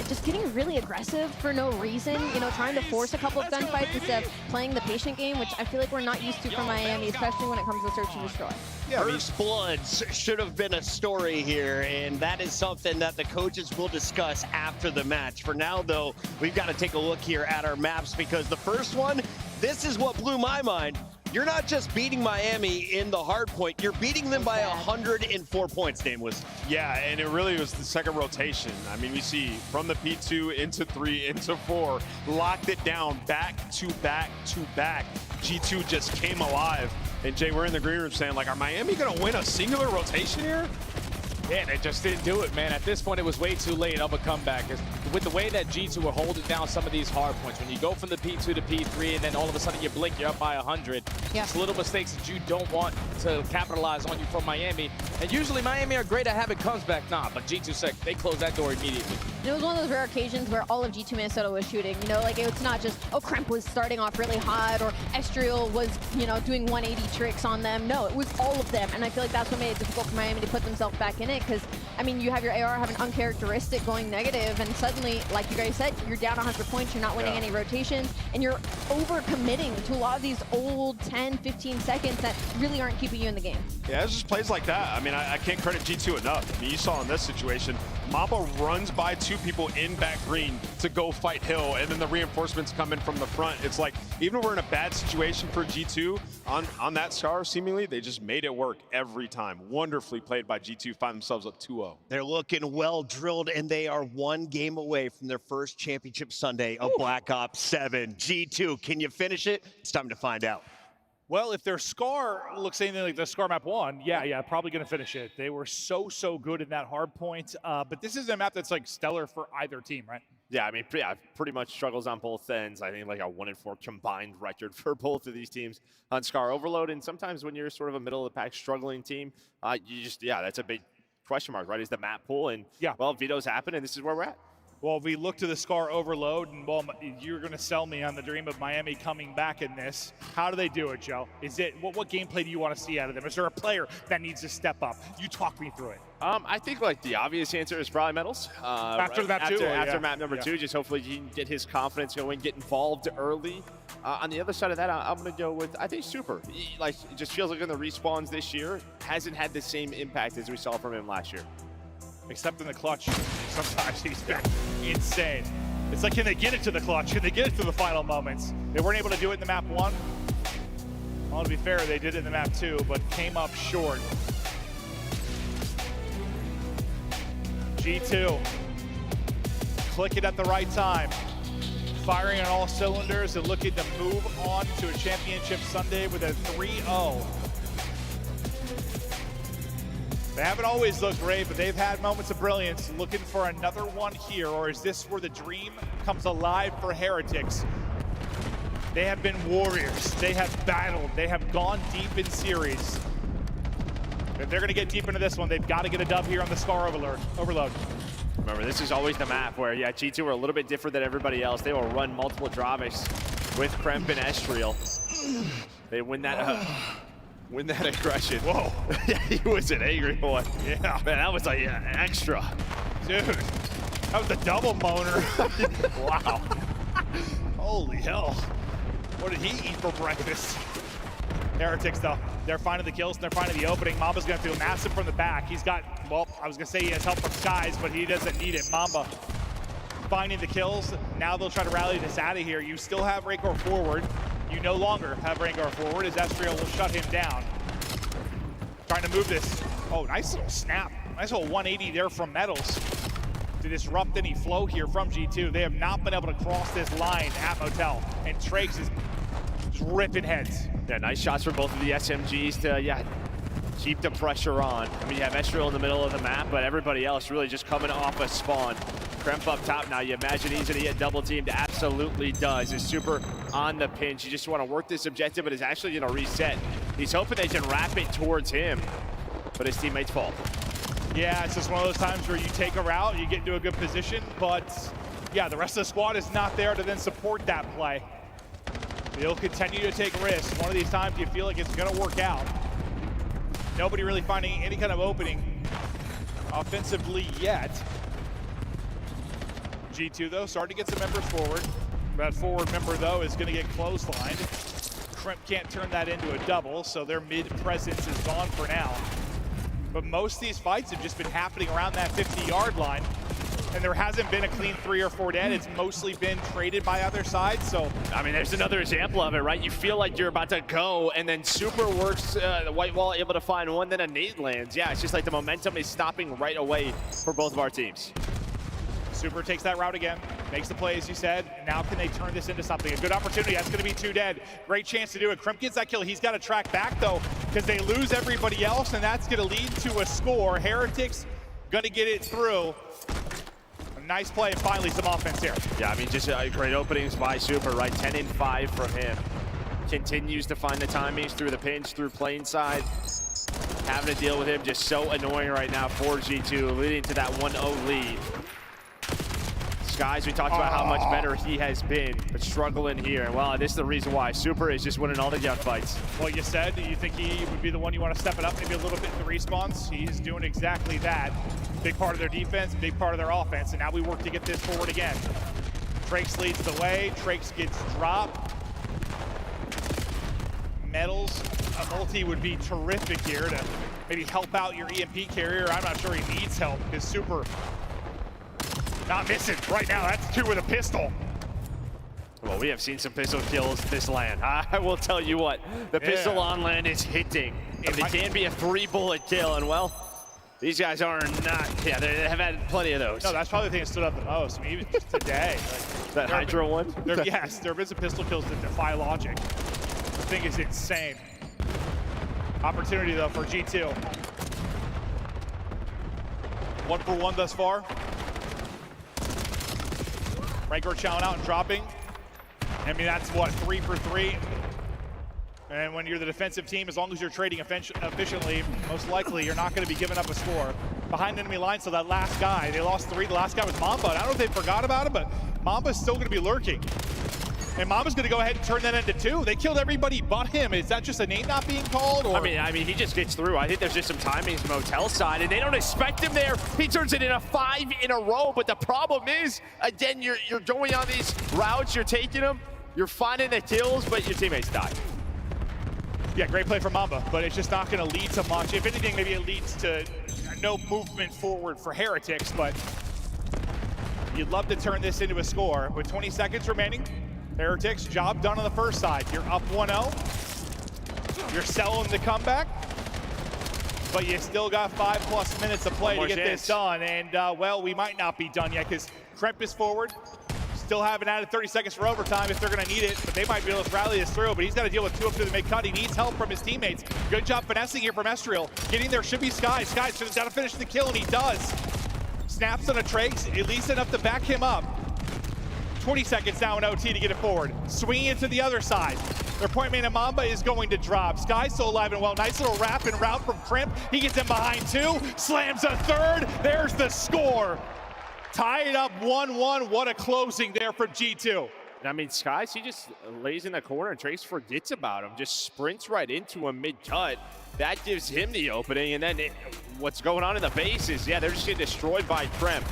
just getting really aggressive for no reason, you know, trying to force a couple of gunfights instead of playing the patient game, which I feel like we're not used to from Miami, especially when it comes to search and destroy. First bloods should have been a story here, and that is something that the coaches will discuss after the match. For now, though, we've got to take a look here at our maps, because the first one, this is what blew my mind. You're not just beating Miami in the Hardpoint, you're beating them by 104 points, Nameless. Yeah, and it really was the second rotation. I mean, we see from the P2 into 3 into 4, locked it down back to back to back. G2 just came alive. And Jay, we're in the green room saying, like, are Miami gonna win a singular rotation here? Yeah, they just didn't do it, man. At this point, it was way too late of a comeback. With the way that G2 were holding down some of these hard points, when you go from the P2 to P3 and then all of a sudden you blink, you're up by 100. Yeah. It's little mistakes that you don't want to capitalize on you from Miami. And usually Miami are great at having comeback. Nah, but G2 said they closed that door immediately. And it was one of those rare occasions where all of G2 Minnesota was shooting. You know, like, it's not just, oh, Kremp was starting off really hot, or Estriel was, you know, doing 180 tricks on them. No, it was all of them. And I feel like that's what made it difficult for Miami to put themselves back in it, because, I mean, you have your AR have an uncharacteristic going negative, and suddenly, like you guys said, you're down 100 points, you're not winning any rotations, and you're over-committing to a lot of these old 10, 15 seconds that really aren't keeping you in the game. Yeah, it's just plays like that. I mean, I can't credit G2 enough. I mean, you saw in this situation, Mamba runs by 2 people in back green to go fight Hill, and then the reinforcements come in from the front. It's like, even if we're in a bad situation for G2 on that scar, seemingly, they just made it work every time. Wonderfully played by G2, find themselves up 2-0. They're looking well drilled, and they are one game away from their first championship Sunday of Black Ops 7. G2, can you finish it? It's time to find out. Well, if their Scar looks anything like the Scar map 1, yeah, probably going to finish it. They were so good in that hard point. But this is a map that's like stellar for either team, right? Yeah, I mean, pretty much struggles on both ends. I think like a 1-4 combined record for both of these teams on Scar Overload. And sometimes when you're sort of a middle of the pack struggling team, you just, that's a big question mark, right? Is the map pool. And well, vetoes happen, and this is where we're at. Well, if we look to the Scar overload, and well, you're going to sell me on the dream of Miami coming back in this. How do they do it, Joe? Is it what gameplay do you want to see out of them? Is there a player that needs to step up? You talk me through it. I think like the obvious answer is probably Metals. After map two? After map number 2, just hopefully he can get his confidence going, get involved early. On the other side of that, I'm going to go with, I think, Super. Like, it just feels like in the respawns this year, hasn't had the same impact as we saw from him last year. Except in the clutch, sometimes he's been insane. It's like, can they get it to the clutch? Can they get it to the final moments? They weren't able to do it in the map 1. Well, to be fair, they did it in the map 2, but came up short. G2, click it at the right time. Firing on all cylinders and looking to move on to a championship Sunday with a 3-0. They haven't always looked great, but they've had moments of brilliance. Looking for another one here, or is this where the dream comes alive for Heretics? They have been warriors. They have battled. They have gone deep in series. If they're going to get deep into this one, they've got to get a dub here on the Scar overload. Remember, this is always the map where, yeah, G2 are a little bit different than everybody else. They will run multiple Dravics with Kremp and Estriel. They win that... Win that aggression. Whoa. Yeah, he was an angry boy. Yeah. Man, that was like extra. Dude, that was a double moaner. Wow. Holy hell. What did he eat for breakfast? Heretics, though. They're finding the kills, and they're finding the opening. Mamba's going to do massive from the back. He's got, well, I was going to say he has help from Skies, but he doesn't need it. Mamba finding the kills. Now they'll try to rally this out of here. You still have Rancor forward. You no longer have Rancor forward as Estriel will shut him down. Trying to move this. Oh, nice little snap. Nice little 180 there from Metals to disrupt any flow here from G2. They have not been able to cross this line at Motel. And Trakes is just ripping heads. Yeah, nice shots for both of the SMGs to, yeah, keep the pressure on. I mean, you have Estriel in the middle of the map, but everybody else really just coming off a spawn. Kremp up top now. You imagine he's going to get double teamed. Absolutely does. Is Super on the pinch. You just want to work this objective, but it's actually going to reset. He's hoping they can wrap it towards him, but his teammates fall. Yeah, it's just one of those times where you take a route, you get into a good position, but yeah, the rest of the squad is not there to then support that play. They'll continue to take risks. One of these times you feel like it's going to work out. Nobody really finding any kind of opening offensively yet. G2, though, starting to get some members forward. That forward member, though, is going to get clotheslined. Kremp can't turn that into a double, so their mid presence is gone for now. But most of these fights have just been happening around that 50-yard line, and there hasn't been a clean 3 or 4 dead. It's mostly been traded by other sides, so... I mean, there's another example of it, right? You feel like you're about to go, and then Super works the white wall, able to find one, then a nade lands. Yeah, it's just like the momentum is stopping right away for both of our teams. Super takes that route again, makes the play as you said. Now can they turn this into something? A good opportunity, that's gonna be 2 dead. Great chance to do it. Kremp gets that kill. He's gotta track back though, because they lose everybody else, and that's gonna lead to a score. Heretics gonna get it through. A nice play, and finally some offense here. Yeah, I mean, just great openings by Super, right? 10 and 5 from him. Continues to find the timings through the pinch, through plane side. Having to deal with him, just so annoying right now for G2, leading to that 1-0 lead. Skies, we talked about how much better he has been, but struggling here. And well, this is the reason why Super is just winning all the gunfights. Well, you said you think he would be the one you want to step it up maybe a little bit in the respawns. He's doing exactly that. Big part of their defense, big part of their offense, and now we work to get this forward again. Trakes leads the way. Trakes gets dropped. Metals, a multi would be terrific here to maybe help out your EMP carrier. I'm not sure he needs help because Super not missing right now. That's 2 with a pistol. Well, we have seen some pistol kills this land. I will tell you what, the pistol on land is hitting. It can be a 3-bullet kill, and well, these guys are not, yeah, they have had plenty of those. No, that's probably the thing that stood out the most. I mean, even just today. Like, that Hydra one? Yes, there have been some pistol kills that defy logic. The thing is insane. Opportunity, though, for G2. 1 for 1 thus far. Rancor chowing out and dropping. I mean, that's what, 3 for 3. And when you're the defensive team, as long as you're trading efficiently, most likely you're not going to be giving up a score. Behind enemy line, so that last guy, they lost 3. The last guy was Mamba. And I don't know if they forgot about it, but Mamba's still going to be lurking. And Mamba's going to go ahead and turn that into 2. They killed everybody but him. Is that just a name not being called? Or? I mean, he just gets through. I think there's just some timings Motel side, and they don't expect him there. He turns it into 5 in a row, but the problem is, again, you're going on these routes, you're taking them, you're finding the kills, but your teammates die. Yeah, great play from Mamba, but it's just not going to lead to much. If anything, maybe it leads to no movement forward for Heretics, but you'd love to turn this into a score. With 20 seconds remaining, Heretics, job done on the first side. You're up 1-0. You're selling the comeback, but you still got 5+ minutes of play to get this done. And, well, we might not be done yet because Kremp is forward. Still haven't added 30 seconds for overtime if they're going to need it, but they might be able to rally this through. But he's got to deal with 2 up through the mid-cut. He needs help from his teammates. Good job finessing here from Estriel. Getting there should be Sky. Sky's got to finish the kill, and he does. Snaps on a trace, at least enough to back him up. 20 seconds now in OT to get it forward. Swinging it to the other side. Their point man Mamba is going to drop. Sky's still alive and well. Nice little wrap and route from Crimp. He gets in behind 2. Slams a 3rd. There's the score. Tied up 1-1. What a closing there from G2. I mean, Skies, he just lays in the corner and Trace forgets about him. Just sprints right into a mid-cut. That gives him the opening. And then what's going on in the base is, yeah, they're just getting destroyed by Crimp.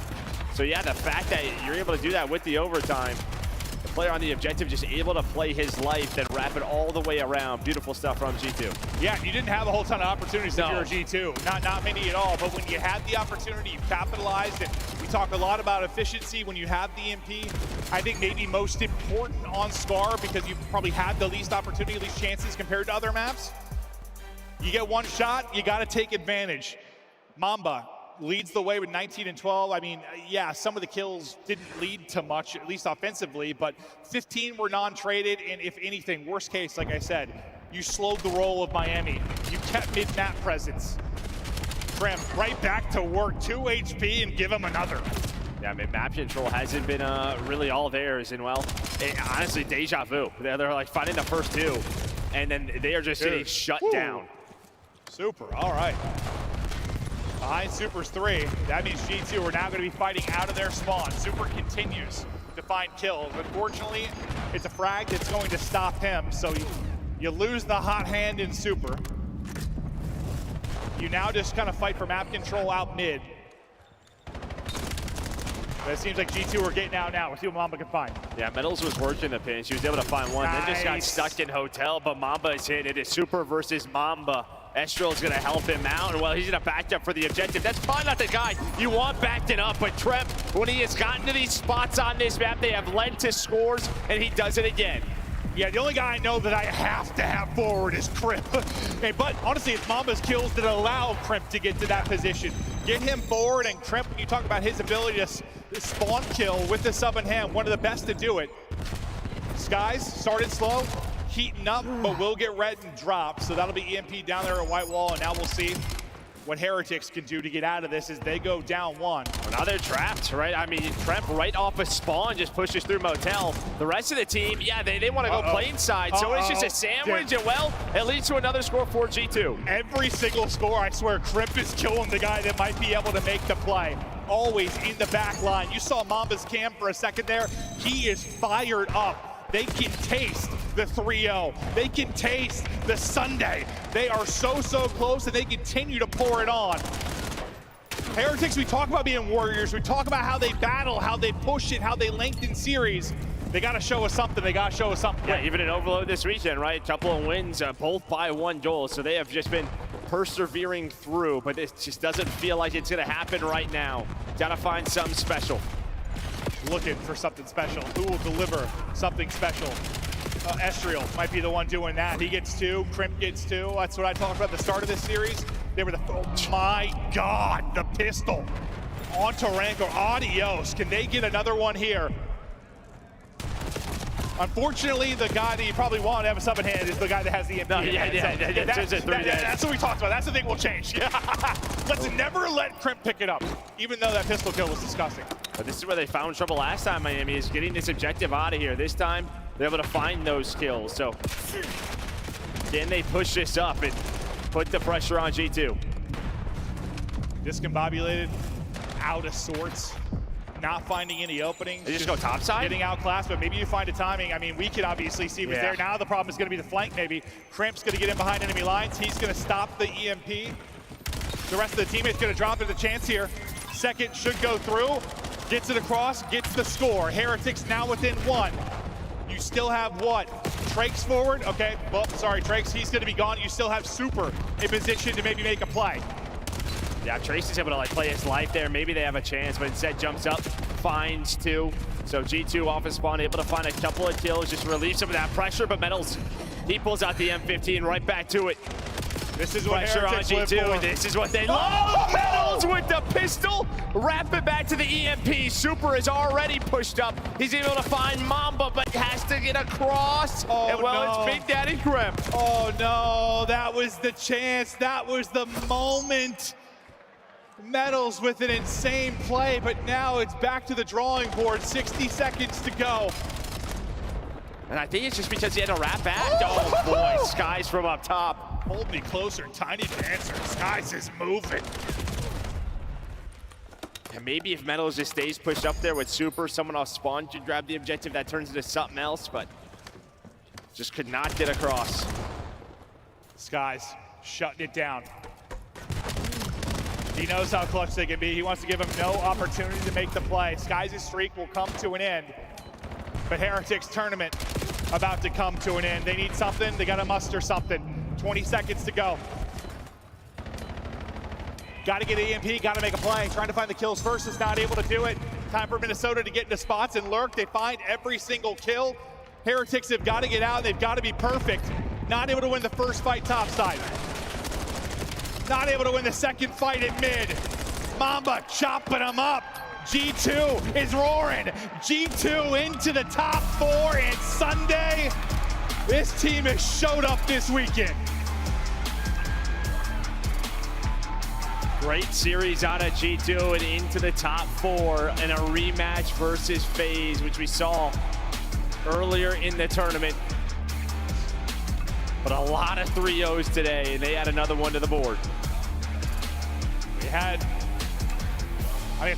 So yeah, the fact that you're able to do that with the overtime, the player on the objective just able to play his life, then wrap it all the way around. Beautiful stuff from G2. Yeah, you didn't have a whole ton of opportunities if you're a G2. Not many at all, but when you had the opportunity, you capitalized. And we talk a lot about efficiency when you have the MP. I think maybe most important on Scar because you probably had the least opportunity, least chances compared to other maps. You get one shot, you got to take advantage. Mamba leads the way with 19 and 12. I mean, yeah, some of the kills didn't lead to much, at least offensively, but 15 were non-traded, and if anything, worst case, like I said, you slowed the roll of Miami. You kept mid-map presence. Crimp right back to work, 2 HP, and give him another. Yeah, I mean, map control hasn't been really all theirs, and well, honestly, deja vu. They're like finding the first 2, and then they are just getting shut down. Super, all right. Behind Super's 3, that means G2 are now going to be fighting out of their spawn. Super continues to find kills. Unfortunately, it's a frag that's going to stop him, so you lose the hot hand in Super. You now just kind of fight for map control out mid. But it seems like G2 are getting out now. We'll see what Mamba can find. Yeah, Metals was working the pin. She was able to find one. Then just got stuck in Hotel, but Mamba is hit. It is Super versus Mamba. Estriel is going to help him out, and well, he's going to back up for the objective. That's probably not the guy you want backing up, but Trep, when he has gotten to these spots on this map, they have led to scores, and he does it again. Yeah, the only guy I know that I have to have forward is Crimp. Hey, but honestly, it's Mamba's kills that allow Crimp to get to that position. Get him forward, and Crimp, when you talk about his ability to spawn kill with the sub in hand, one of the best to do it. Skies started slow, heating up, but will get red and drop. So that'll be EMP down there at White Wall, and now we'll see what Heretics can do to get out of this as they go down 1. Well, now they're trapped, right? I mean, Tremp right off a spawn just pushes through Motel. The rest of the team, yeah, they want to go play inside, so it's just a sandwich, and well, it leads to another score for G2. Every single score, I swear, Crimp is killing the guy that might be able to make the play. Always in the back line. You saw Mamba's cam for a second there. He is fired up. They can taste the 3-0. They can taste the Sunday. They are so close, and they continue to pour it on. Heretics, we talk about being warriors. We talk about how they battle, how they push it, how they lengthen series. They got to show us something. They got to show us something. Yeah, even in Overload this weekend, right? A couple of wins, both by 1 goal. So they have just been persevering through, but it just doesn't feel like it's going to happen right now. Got to find something special. Looking for something special. Who will deliver something special? Estriel might be the one doing that. He gets 2, Crimp gets 2. That's what I talked about at the start of this series. They were oh my God, the pistol on Taranko. Adios, can they get another one here? Unfortunately, the guy that you probably want to have a sub in hand is the guy that has the MP. That's what we talked about. That's the thing we'll change. Let's never let Crimp pick it up, even though that pistol kill was disgusting. But this is where they found trouble last time, Miami, is getting this objective out of here. This time, they're able to find those kills. So Can they push this up and put the pressure on G2? Discombobulated, out of sorts, not finding any openings. They just go topside? Getting outclassed, but maybe you find a timing. I mean, we can obviously see what's there. Now the problem is going to be the flank, maybe. Crimp's going to get in behind enemy lines. He's going to stop the EMP. The rest of the teammates going to drop their chance here. Second should go through. Gets it across, gets the score. Heretics now within 1. You still have what? Trakes forward? Okay, well, sorry, Trakes, he's going to be gone. You still have Super in position to maybe make a play. Yeah, Tracy's able to like play his life there. Maybe they have a chance, but instead jumps up, finds 2. So G2 off his spawn, able to find a couple of kills, just relieve some of that pressure, but Metals, he pulls out the M15 right back to it. This is what pressure on G2. This is what they love. Metals with the pistol. Wrap it back to the EMP. Super is already pushed up. He's able to find Mamba, but has to get across. Oh, and well, no. it's Big Daddy Crimp. Oh no, that was the chance. That was the moment. Metals with an insane play, but now it's back to the drawing board. 60 seconds to go. And I think it's just because he had to wrap back. Oh boy, Skies from up top. Hold me closer, Tiny Dancer. Skies is moving. And maybe if Metals just stays pushed up there with Super, someone off spawn could grab the objective. That turns into something else, but just could not get across. Skies shutting it down. He knows how clutch they can be. He wants to give him no opportunity to make the play. Skies' streak will come to an end, but Heretics tournament about to come to an end. They need something. They got to muster something. 20 seconds to go. Got to get EMP, got to make a play. Trying to find the kills first, is not able to do it. Time for Minnesota to get into spots and lurk. They find every single kill. Heretics have got to get out. They've got to be perfect. Not able to win the first fight topside. Not able to win the second fight at mid. Mamba chopping them up. G2 is roaring. G2 into the top 4, and Sunday, this team has showed up this weekend. Great series out of G2 and into the top 4 in a rematch versus FaZe, which we saw earlier in the tournament. But a lot of 3-0s today, and they add another one to the board. We had,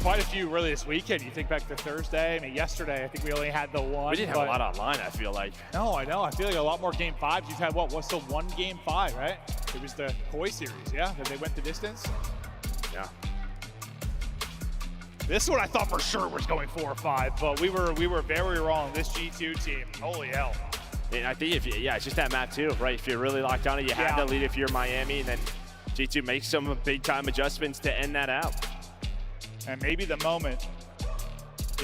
quite a few really this weekend. You think back to Thursday, yesterday, I think we only had the one. We didn't have a lot online, I feel like. No, I know. I feel like a lot more game 5s. You've had what's the one game 5, right? It was the Koi series, yeah? That they went the distance? Yeah. This one I thought for sure was going 4 or 5, but we were very wrong. This G2 team, holy hell. And I think it's just that map too, right? If you're really locked on it, you have to lead if you're Miami, and then G2 makes some big time adjustments to end that out. And maybe the moment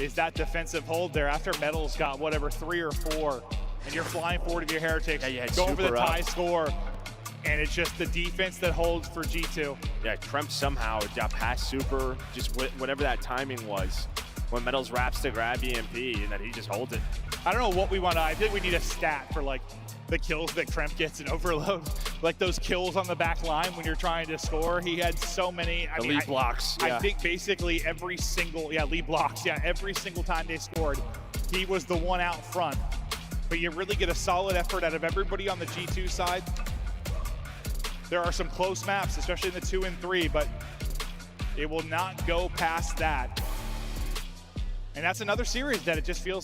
is that defensive hold there after Metals got whatever 3 or 4, and you're flying forward to your Heretics, going for the tie score, and it's just the defense that holds for G2. Yeah, Kremp somehow got past Super, just whatever that timing was, when Metals wraps to grab EMP, and then he just holds it. I don't know what we want to, I think we need a stat for like the kills that Kremp gets in Overload, like those kills on the back line when you're trying to score. He had so many. Lead blocks. I think basically every single, lead blocks. Yeah, every single time they scored, he was the one out front. But you really get a solid effort out of everybody on the G2 side. There are some close maps, especially in the 2 and 3, but it will not go past that. And that's another series that it just feels